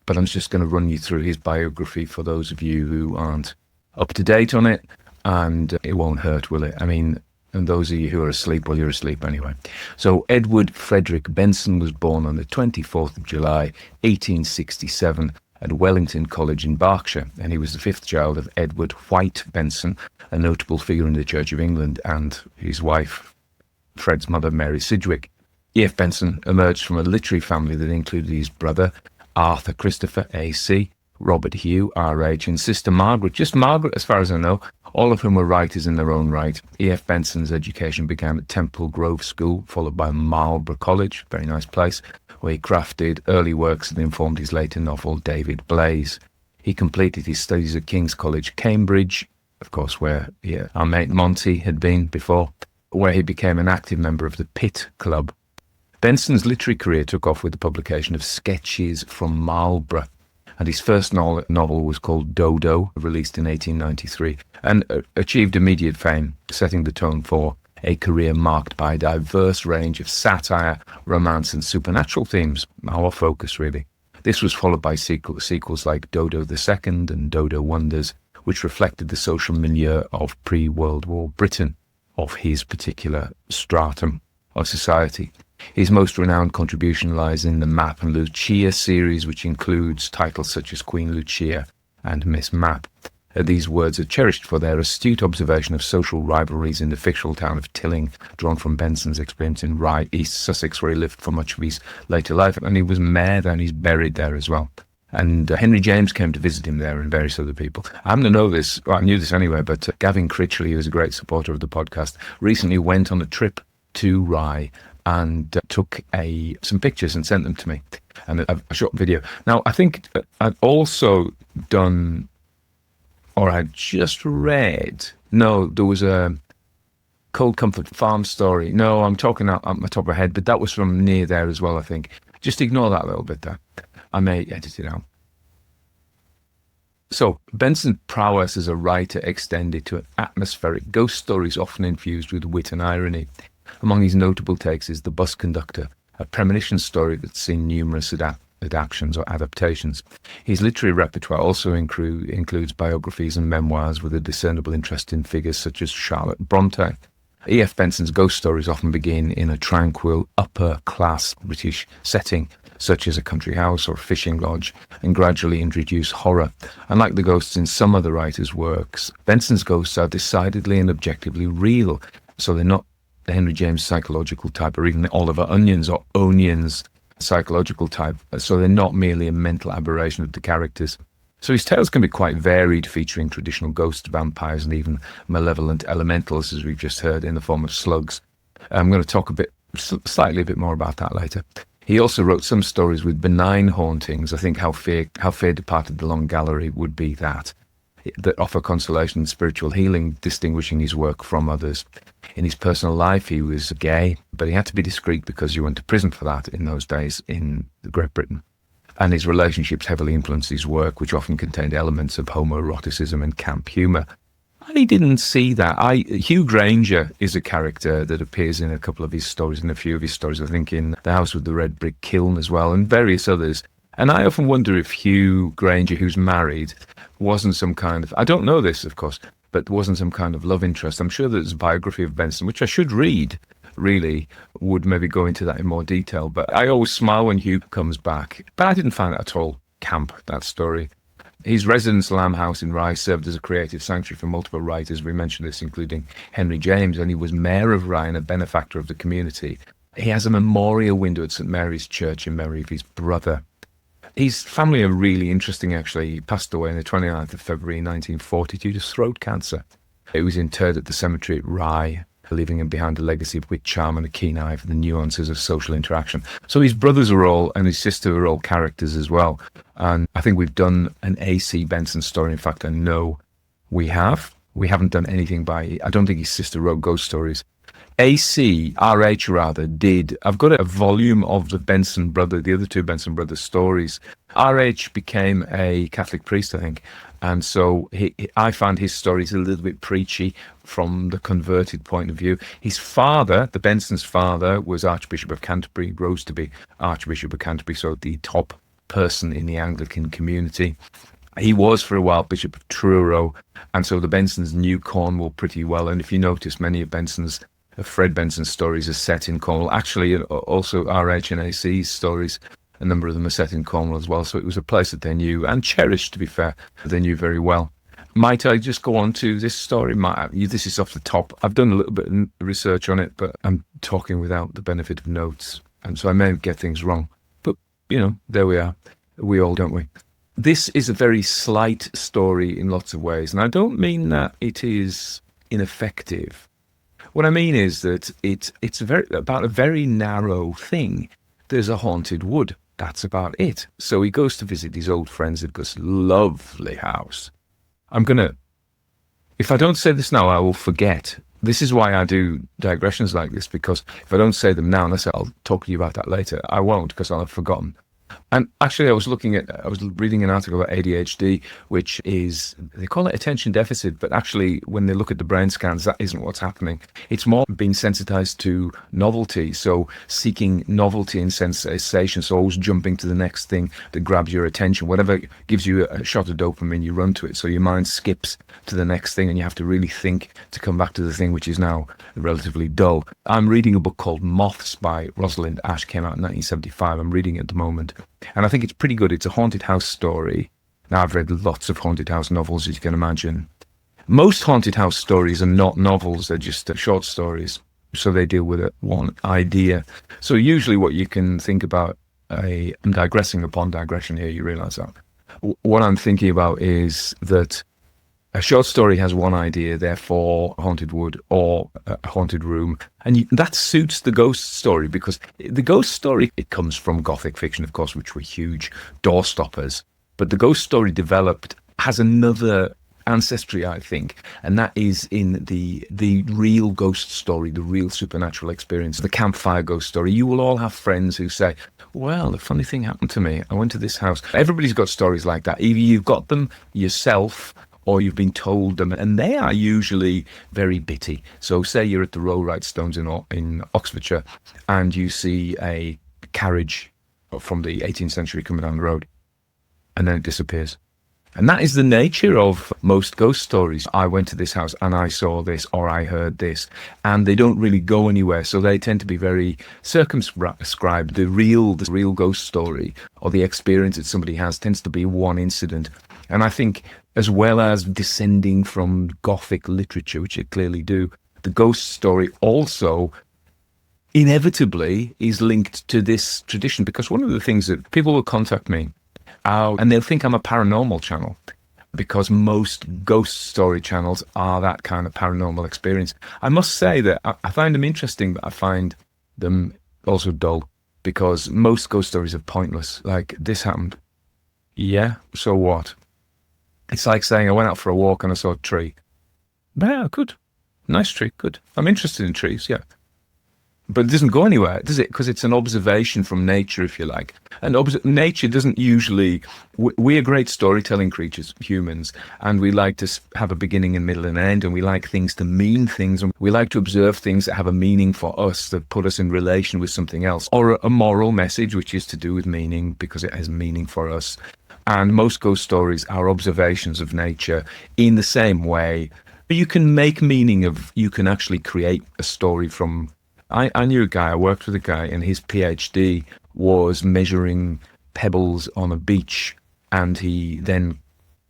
but I'm just going to run you through his biography for those of you who aren't up to date on it, and it won't hurt, will it? I mean, and those of you who are asleep, well, you're asleep anyway. So Edward Frederick Benson was born on the 24th of July, 1867, at Wellington College in Berkshire, and he was the 5th child of Edward White Benson, a notable figure in the Church of England, and his wife, Fred's mother, Mary Sidgwick. E.F. Benson emerged from a literary family that included his brother, Arthur Christopher, A.C., Robert Hugh, R.H., and sister Margaret, just Margaret as far as I know, all of whom were writers in their own right. E.F. Benson's education began at Temple Grove School, followed by Marlborough College, very nice place, where he crafted early works that informed his later novel, David Blaze. He completed his studies at King's College, Cambridge, of course, where our mate Monty had been before, where he became an active member of the Pitt Club. Benson's literary career took off with the publication of Sketches from Marlborough, and his first novel was called Dodo, released in 1893, and achieved immediate fame, setting the tone for a career marked by a diverse range of satire, romance, and supernatural themes, our focus really. This was followed by sequels like Dodo the Second and Dodo Wonders, which reflected the social milieu of pre-World War Britain, of his particular stratum of society. His most renowned contribution lies in the Map and Lucia series, which includes titles such as Queen Lucia and Miss Map. These words are cherished for their astute observation of social rivalries in the fictional town of Tilling, drawn from Benson's experience in Rye, East Sussex, where he lived for much of his later life, and he was mayor there and he's buried there as well. And Henry James came to visit him there and various other people. I happen to know this, well, I knew this anyway, but Gavin Critchley, who is a great supporter of the podcast, recently went on a trip to Rye and took some pictures and sent them to me, and a short video. Now, I think I'd also done, or I'd just read, no, there was a Cold Comfort Farm story. No, I'm talking out my top of my head, but that was from near there as well, I think. Just ignore that little bit there. I may edit it out. So, Benson's prowess as a writer extended to atmospheric ghost stories often infused with wit and irony. Among his notable takes is The Bus Conductor, a premonition story that's seen numerous adaptations or adaptations. His literary repertoire also includes biographies and memoirs with a discernible interest in figures such as Charlotte Bronte. E.F.Benson's ghost stories often begin in a tranquil, upper-class British setting, such as a country house or fishing lodge, and gradually introduce horror. Unlike the ghosts in some other writers' works, Benson's ghosts are decidedly and objectively real, so they're not the Henry James psychological type or even the Oliver Onions or Onions psychological type, so they're not merely a mental aberration of the characters. So his tales can be quite varied, featuring traditional ghosts, vampires, and even malevolent elementals, as we've just heard, in the form of slugs. I'm going to talk slightly a bit more about that later. He also wrote some stories with benign hauntings. I think How Fear Departed the Long Gallery would be that offer consolation and spiritual healing, distinguishing his work from others. In his personal life, he was gay, but he had to be discreet because you went to prison for that in those days in Great Britain. And his relationships heavily influenced his work, which often contained elements of homoeroticism and camp humour. I didn't see that. Hugh Granger is a character that appears in a couple of his stories, in a few of his stories, I think in The House with the Red Brick Kiln as well, and various others. And I often wonder if Hugh Granger, who's married, wasn't some kind of, I don't know this, of course, but wasn't some kind of love interest. I'm sure there's a biography of Benson, which I should read, really, would maybe go into that in more detail. But I always smile when Hugh comes back. But I didn't find it at all camp, that story. His residence, Lamb House in Rye, served as a creative sanctuary for multiple writers. We mentioned this, including Henry James, and he was mayor of Rye and a benefactor of the community. He has a memorial window at St Mary's Church in memory of his brother. His family are really interesting, actually. He passed away on the 29th of February 1940 due to throat cancer. He was interred at the cemetery at Rye, leaving him behind a legacy of wit, charm, and a keen eye for the nuances of social interaction. So his brothers and his sister are all characters as well. And I think we've done an A.C. Benson story. In fact, I know we have. We haven't done anything I don't think his sister wrote ghost stories. R.H. rather, did. I've got a volume of the other two Benson brothers stories. R.H. became a Catholic priest, I think. And so I found his stories a little bit preachy from the converted point of view. His father, the Benson's father, was Archbishop of Canterbury, rose to be Archbishop of Canterbury, so the top person in the Anglican community. He was for a while Bishop of Truro, and so the Bensons knew Cornwall pretty well. And if you notice, many of Fred Benson's stories are set in Cornwall. Actually, also R.H. and A.C.'s stories, a number of them are set in Cornwall as well. So it was a place that they knew and cherished, to be fair. They knew very well. Might I just go on to this story? This is off the top. I've done a little bit of research on it, but I'm talking without the benefit of notes. And so I may get things wrong. But, there we are. We all, don't we? This is a very slight story in lots of ways. And I don't mean that it is ineffective. What I mean is that it's about a very narrow thing. There's a haunted wood. That's about it. So he goes to visit his old friends at this lovely house. If I don't say this now, I will forget. This is why I do digressions like this, because if I don't say them now, unless I'll talk to you about that later, I won't, because I'll have forgotten. And actually, I was reading an article about ADHD, which is, they call it attention deficit, but actually, when they look at the brain scans, that isn't what's happening. It's more being sensitized to novelty, so seeking novelty and sensation, so always jumping to the next thing that grabs your attention. Whatever gives you a shot of dopamine, you run to it, so your mind skips to the next thing, and you have to really think to come back to the thing which is now relatively dull. I'm reading a book called Moths by Rosalind Ash, came out in 1975. I'm reading it at the moment. And I think it's pretty good. It's a haunted house story. Now, I've read lots of haunted house novels, as you can imagine. Most haunted house stories are not novels. They're just short stories. So they deal with one idea. So usually what you can think about, I'm digressing upon digression here, you realise that. What I'm thinking about is that a short story has one idea, therefore a haunted wood or a haunted room. And that suits the ghost story, because the ghost story, it comes from Gothic fiction, of course, which were huge door stoppers. But the ghost story has another ancestry, I think, and that is in the real ghost story, the real supernatural experience, the campfire ghost story. You will all have friends who say, well, a funny thing happened to me. I went to this house. Everybody's got stories like that. Either you've got them yourself, or you've been told them, and they are usually very bitty. So say you're at the Rollright Stones in Oxfordshire, and you see a carriage from the 18th century coming down the road, and then it disappears. And that is the nature of most ghost stories. I went to this house and I saw this, or I heard this, and they don't really go anywhere. So they tend to be very circumscribed. The real ghost story or the experience that somebody has tends to be one incident. And I think, as well as descending from Gothic literature, which it clearly do, the ghost story also inevitably is linked to this tradition, because one of the things that people will contact me and they'll think I'm a paranormal channel, because most ghost story channels are that kind of paranormal experience. I must say that I find them interesting, but I find them also dull, because most ghost stories are pointless. Like, this happened. Yeah, so what? It's like saying I went out for a walk and I saw a tree. Yeah, good. Nice tree, good. I'm interested in trees, yeah. But it doesn't go anywhere, does it? Because it's an observation from nature, if you like. And nature doesn't usually... We are great storytelling creatures, humans, and we like to have a beginning and middle and end, and we like things to mean things, and we like to observe things that have a meaning for us, that put us in relation with something else, or a moral message, which is to do with meaning, because it has meaning for us. And most ghost stories are observations of nature in the same way. You can make meaning of... You can actually create a story from... I knew a guy, I worked with a guy, and his PhD was measuring pebbles on a beach, and he then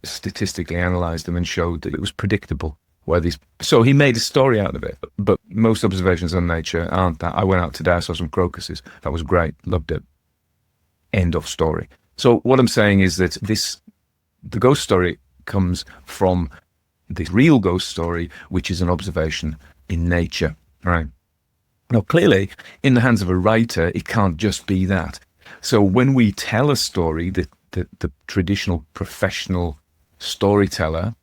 statistically analysed them and showed that it was predictable where these... So he made a story out of it, but most observations on nature aren't that. I went out today, I saw some crocuses. That was great, loved it. End of story. So what I'm saying is that the ghost story comes from the real ghost story, which is an observation in nature, right? Now, clearly, in the hands of a writer, it can't just be that. So when we tell a story, the traditional professional storyteller,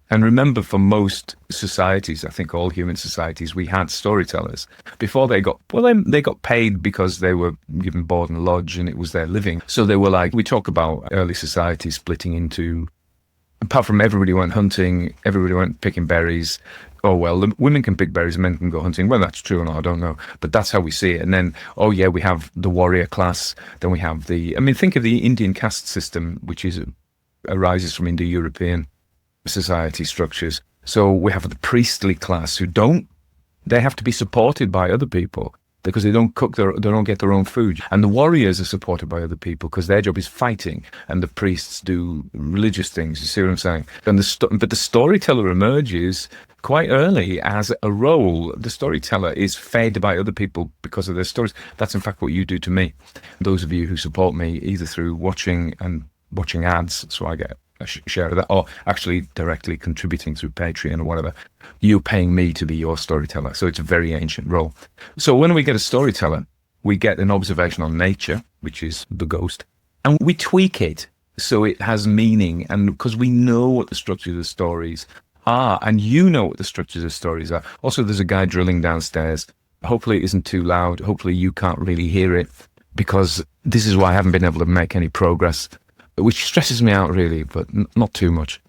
and remember, for most societies, I think all human societies, we had storytellers. Before they got paid because they were given board and lodge and it was their living. So they were like, we talk about early society splitting into... Apart from everybody went hunting, everybody went picking berries. Oh, well, the women can pick berries and men can go hunting. Well, that's true or not, I don't know. But that's how we see it. And then, oh, yeah, we have the warrior class. Then we have think of the Indian caste system, which arises from Indo-European society structures. So we have the priestly class they have to be supported by other people, because they don't get their own food. And the warriors are supported by other people because their job is fighting, and the priests do religious things. You see what I'm saying? And but the storyteller emerges quite early as a role. The storyteller is fed by other people because of their stories. That's in fact what you do to me. Those of you who support me either through watching ads, so I get a share of that, or actually directly contributing through Patreon or whatever, you're paying me to be your storyteller. So it's a very ancient role. So when we get a storyteller, we get an observation on nature, which is the ghost, and we tweak it so it has meaning. And because we know what the structure of the stories are, and you know what the structures of stories are. Also, there's a guy drilling downstairs. Hopefully it isn't too loud. Hopefully you can't really hear it, because this is why I haven't been able to make any progress, which stresses me out really, but not too much.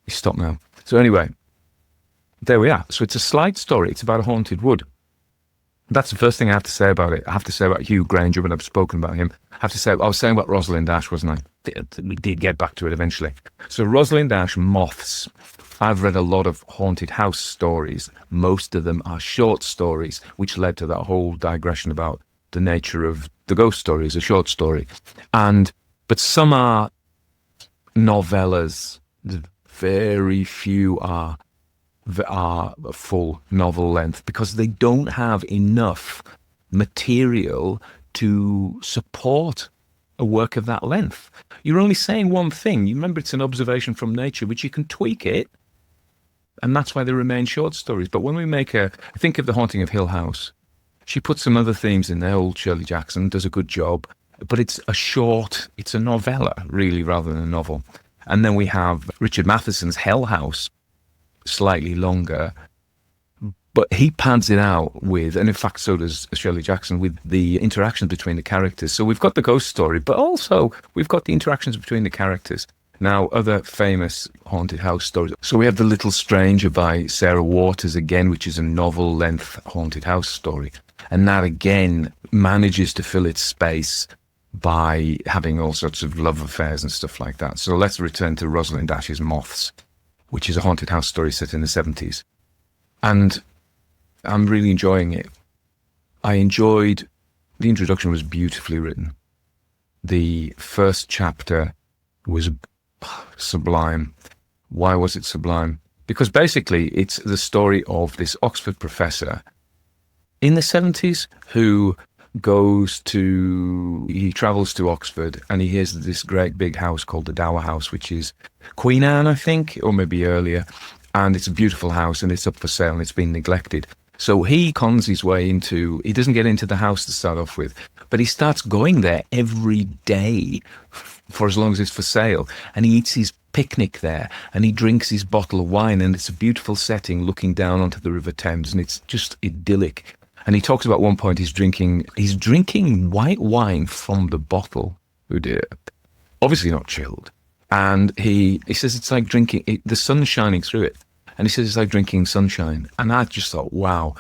You stop now. So anyway, there we are. So it's a slight story. It's about a haunted wood. That's the first thing I have to say about it. I have to say about Hugh Granger, when I've spoken about him. I was saying about Rosalind Ash, wasn't I? We did get back to it eventually. So Rosalind Ash, moths. I've read a lot of haunted house stories. Most of them are short stories, which led to that whole digression about the nature of the ghost story as a short story. But some are novellas. Very few are full novel length, because they don't have enough material to support a work of that length. You're only saying one thing. You remember, it's an observation from nature, which you can tweak it, and that's why they remain short stories. But when we think of The Haunting of Hill House, she puts some other themes in there. Old Shirley Jackson does a good job. But it's a novella, really, rather than a novel. And then we have Richard Matheson's Hell House, slightly longer, but he pads it out with, and in fact so does Shirley Jackson, with the interactions between the characters. So we've got the ghost story, but also we've got the interactions between the characters. Now, other famous haunted house stories. So we have The Little Stranger by Sarah Waters again, which is a novel-length haunted house story. And that again manages to fill its space by having all sorts of love affairs and stuff like that. So let's return to Rosalind Ash's Moths, which is a haunted house story set in the 70s. And I'm really enjoying it. The introduction was beautifully written. The first chapter was sublime. Why was it sublime? Because basically it's the story of this Oxford professor in the 70s who he travels to Oxford and he hears this great big house called the Dower House, which is Queen Anne, I think, or maybe earlier. And it's a beautiful house and it's up for sale and it's been neglected. So he cons his way he doesn't get into the house to start off with, but he starts going there every day for as long as it's for sale. And he eats his picnic there and he drinks his bottle of wine, and it's a beautiful setting looking down onto the River Thames, and it's just idyllic. And he talks about one point he's drinking white wine from the bottle. Oh dear. Obviously not chilled. And he says it's like drinking, the sun's shining through it. And he says it's like drinking sunshine. And I just thought, wow.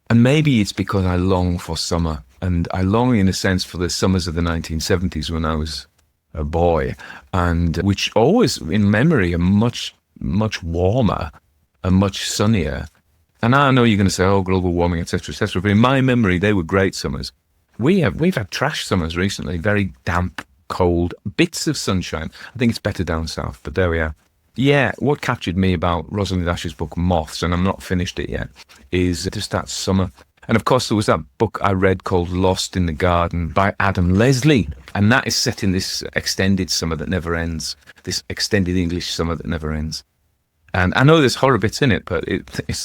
And maybe it's because I long for summer. And I long, in a sense, for the summers of the 1970s when I was a boy. And which always, in memory, are much, much warmer and much sunnier. And I know you're going to say, oh, global warming, etc., etc. But in my memory, they were great summers. We've had trash summers recently, very damp, cold, bits of sunshine. I think it's better down south, but there we are. Yeah, what captured me about Rosalind Ash's book Moths, and I'm not finished it yet, is just that summer. And of course, there was that book I read called Lost in the Garden by Adam Leslie, and that is set in this extended summer that never ends, this extended English summer that never ends. And I know there's horror bits in it, but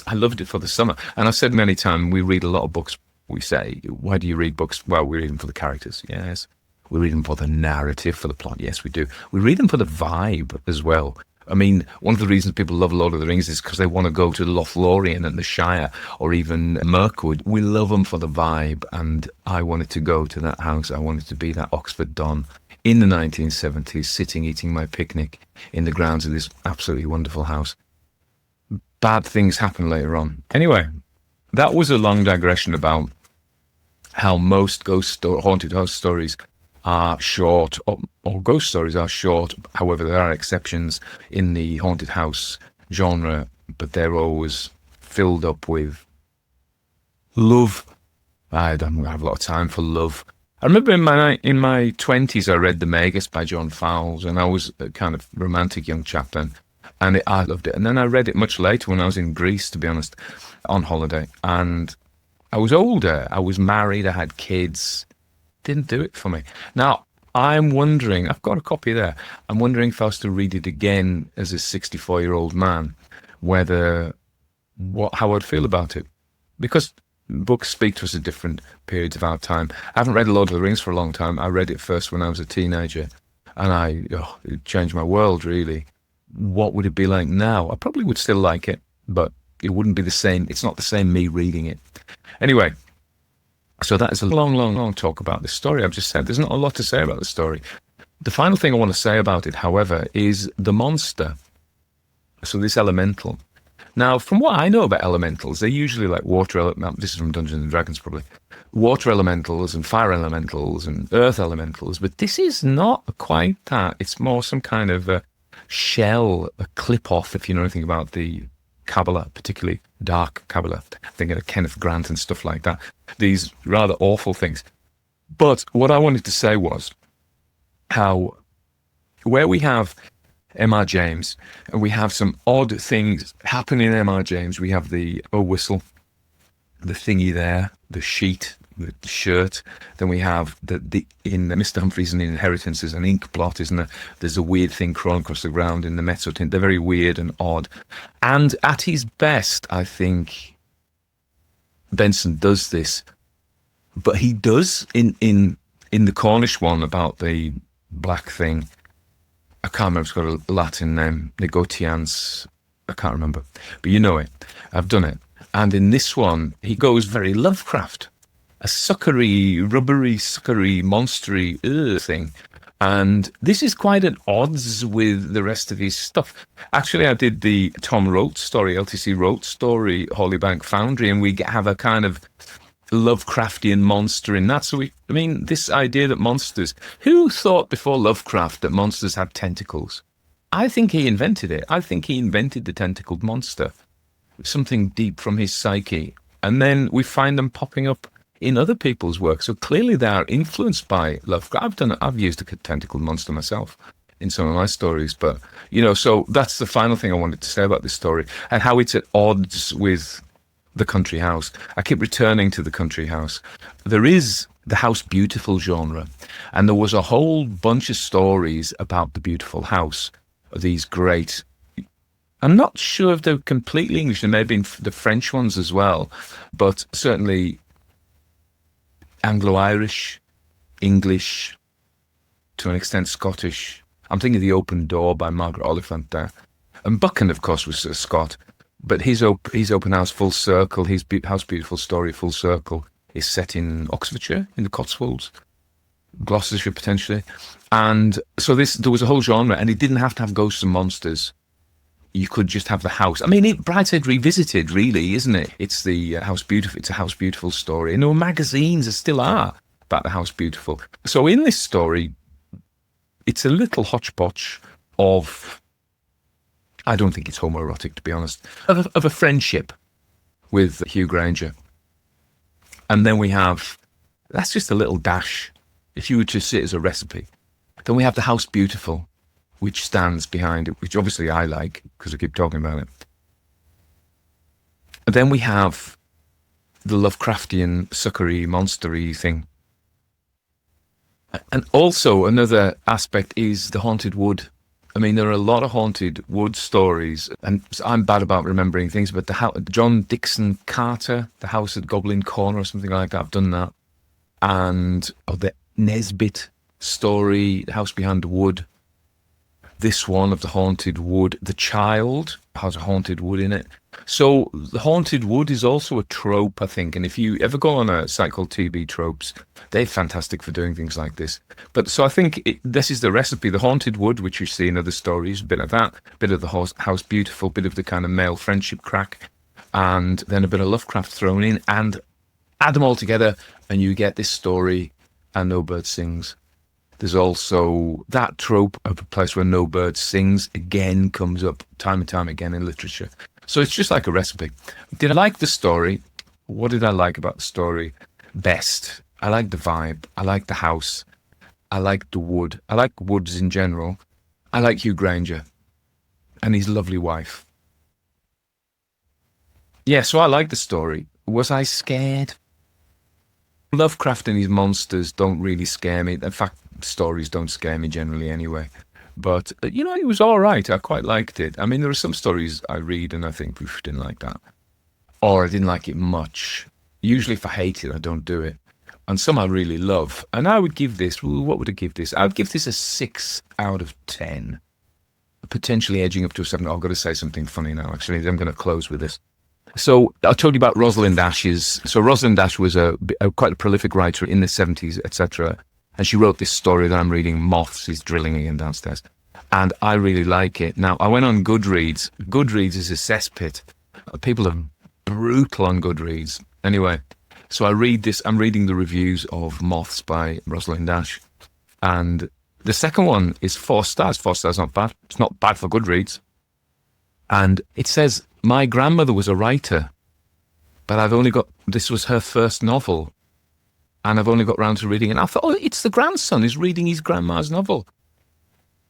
I loved it for the summer. And I've said many times, we read a lot of books. We say, why do you read books? Well, we read them for the characters, yes. We read them for the narrative, for the plot, yes, we do. We read them for the vibe as well. I mean, one of the reasons people love Lord of the Rings is because they want to go to Lothlorien and the Shire, or even Mirkwood. We love them for the vibe, and I wanted to go to that house. I wanted to be that Oxford Don in the 1970s, sitting, eating my picnic in the grounds of this absolutely wonderful house. Bad things happen later on. Anyway, that was a long digression about how most haunted house stories are short, or ghost stories are short. However, there are exceptions in the haunted house genre, but they're always filled up with love. I don't have a lot of time for love. I remember in my 20s, I read The Magus by John Fowles, and I was a kind of romantic young chap then, and I loved it. And then I read it much later when I was in Greece, to be honest, on holiday. And I was older, I was married, I had kids. Didn't do it for me. Now, I'm wondering, I've got a copy there, I'm wondering if I was to read it again as a 64-year-old man, how I'd feel about it. Because books speak to us at different periods of our time. I haven't read Lord of the Rings for a long time. I read it first when I was a teenager, and it changed my world, really. What would it be like now? I probably would still like it, but it wouldn't be the same. It's not the same me reading it. Anyway, so that is a long, long, long talk about this story. I've just said there's not a lot to say about the story. The final thing I want to say about it, however, is the monster. So this elemental. Now, from what I know about elementals, they're usually like water elementals. This is from Dungeons and Dragons, probably. Water elementals and fire elementals and earth elementals. But this is not quite that. It's more some kind of a shell, a clip-off, if you know anything about the Kabbalah, particularly dark Kabbalah. Thinking of Kenneth Grant and stuff like that. These rather awful things. But what I wanted to say was how where we have M.R. James, and we have some odd things happen in M.R. James. We have the whistle, the thingy there, the sheet, the shirt. Then we have in Mr. Humphreys and Inheritance, there's an ink blot, isn't there? There's a weird thing crawling across the ground in the mezzotint. They're very weird and odd. And at his best, I think Benson does this, but he does in the Cornish one about the black thing. I can't remember, it's got a Latin name, Negotians, I can't remember, but you know it, I've done it. And in this one, he goes very Lovecraft, a suckery, rubbery, suckery, monstery thing. And this is quite at odds with the rest of his stuff. Actually, I did the Tom Rote story, LTC Rote story, Hollybank Foundry, and we have a kind of Lovecraftian monster in that. So this idea that monsters, who thought before Lovecraft that monsters had tentacles? I think he invented it. I think he invented the tentacled monster, something deep from his psyche. And then we find them popping up in other people's work. So clearly they are influenced by Lovecraft. I've used a tentacled monster myself in some of my stories. But, so that's the final thing I wanted to say about this story and how it's at odds with the country house. I keep returning to the country house. There is the house beautiful genre, and there was a whole bunch of stories about the beautiful house. These great, I'm not sure if they're completely English, there may have been the French ones as well, but certainly Anglo-Irish, English, to an extent Scottish. I'm thinking of The Open Door by Margaret Oliphant there. And Buchan, of course, was a Scot. But his open house, Full Circle, his House Beautiful story, Full Circle, is set in Oxfordshire, in the Cotswolds, Gloucestershire potentially. And so there was a whole genre, and it didn't have to have ghosts and monsters. You could just have the house. Brideshead Revisited, really, isn't it? It's the House Beautiful. It's a House Beautiful story. And there were magazines, there still are, about the House Beautiful. So in this story, it's a little hodgepodge of, I don't think it's homoerotic, to be honest, of a friendship with Hugh Granger. And then we have, that's just a little dash, if you were to see it as a recipe. Then we have the House Beautiful, which stands behind it, which obviously I like, because I keep talking about it. And then we have the Lovecraftian, suckery, monstery thing. And also another aspect is the haunted wood. There are a lot of haunted wood stories, and I'm bad about remembering things, but John Dixon Carter, The House at Goblin Corner or something like that, I've done that. And the Nesbit story, The House Behind the Wood. This one of the haunted wood, The Child, has a haunted wood in it. So the haunted wood is also a trope, I think. And if you ever go on a site called TB Tropes, they're fantastic for doing things like this. But so I think this is the recipe. The haunted wood, which you see in other stories, a bit of that, a bit of the House Beautiful, bit of the kind of male friendship crack, and then a bit of Lovecraft thrown in, and add them all together, and you get this story, And No Bird Sings. There's also that trope of a place where no bird sings, again comes up time and time again in literature. So it's just like a recipe. Did I like the story? What did I like about the story best? I like the vibe. I like the house. I like the wood. I like woods in general. I like Hugh Granger and his lovely wife. Yeah, so I like the story. Was I scared? Lovecraft and his monsters don't really scare me. In fact, stories don't scare me generally anyway. But, it was all right. I quite liked it. There are some stories I read and I think, oof, didn't like that. Or I didn't like it much. Usually if I hate it, I don't do it. And some I really love. And I would give this, what would I give this? I would give this a 6 out of 10. Potentially edging up to a 7. I've got to say something funny now, actually. I'm going to close with this. So I told you about Rosalind Ash's. So Rosalind Ash was quite a prolific writer in the 70s, etc. And she wrote this story that I'm reading, Moths. He's drilling again downstairs. And I really like it. Now, I went on Goodreads. Goodreads is a cesspit. People are brutal on Goodreads. Anyway, so I read this. I'm reading the reviews of Moths by Rosalind Ash. And the second one is 4 stars. 4 stars, not bad. It's not bad for Goodreads. And it says, my grandmother was a writer, but this was her first novel. And I've only got round to reading it. And I thought, it's the grandson who's reading his grandma's novel.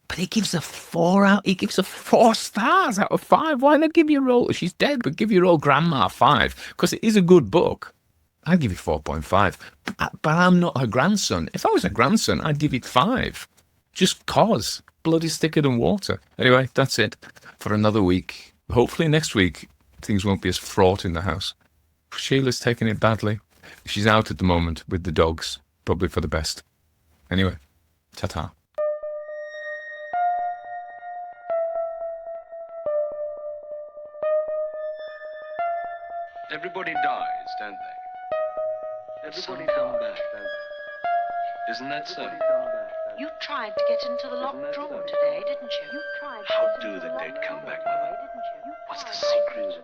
But he gives a 4 stars out of 5. Why not give your old, she's dead, but give your old grandma 5? Because it is a good book. I'd give it 4.5. But I'm not her grandson. If I was a grandson, I'd give it 5. Just cause. Blood is thicker than water. Anyway, that's it for another week. Hopefully next week, things won't be as fraught in the house. Sheila's taking it badly. She's out at the moment with the dogs, probably for the best. Anyway, ta-ta. Everybody dies, don't they? Everybody come back, don't they? Isn't that so? You tried to get into the locked drawer today, didn't you? How do the dead come back, Mother? What's the secret?